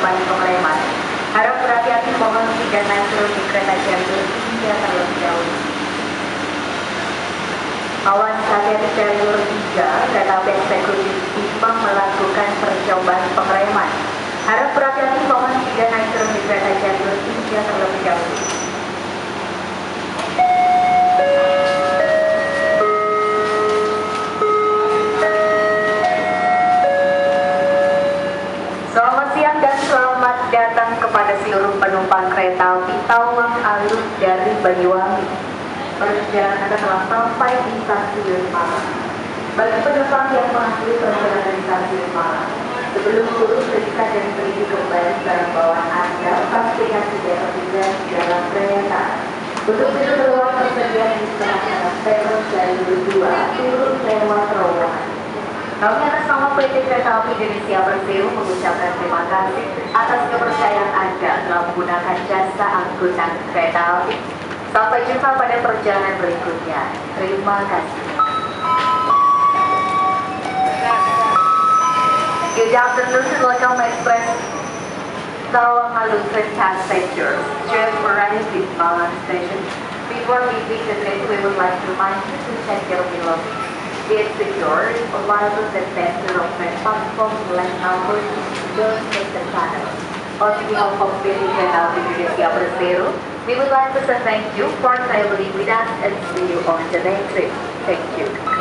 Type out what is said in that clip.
penumpang pengereman. Harap berhati-hati, mohon tidak naik turun di kereta jalur hingga terlebih dahulu. Awan KRI jalur 3, kereta api eksekutif dipo melakukan percobaan pengereman. Harap berhati-hati, mohon tidak naik turun di kereta jalur 3 terlebih dahulu. Selamat siang dan selamat datang kepada seluruh penumpang kereta api Tawang Alun dari Banyuwangi. Perjalanan Anda telah sampai di Stasiun Malang. Bagi penumpang yang mengakhiri perjalanan di Stasiun Malang, sebelum turun periksa dan pergi kembali barang bawaan Anda, pastikan tidak tertinggal di dalam kereta. Untuk itu ruang tersedia di tengah-tengah peron jalur 2, turun lewat terowongan. Kami atas nama PT Kereta Api Indonesia Persero mengucapkan terima kasih atas kepercayaan Anda telah menggunakan jasa angkutan kereta api. Sampai jumpa pada perjalanan berikutnya. Terima kasih. Good afternoon, welcome Express Tawang Alun passengers. Just arrived at Malang Station. Before leaving the train, we would like to remind you to check your belongings. It's secure, reliable, the center of the platform, line number, don't take the channel. On behalf of PT Kereta Api Indonesia Persero, we would like to say thank you for traveling with us and see you on the next trip. Thank you.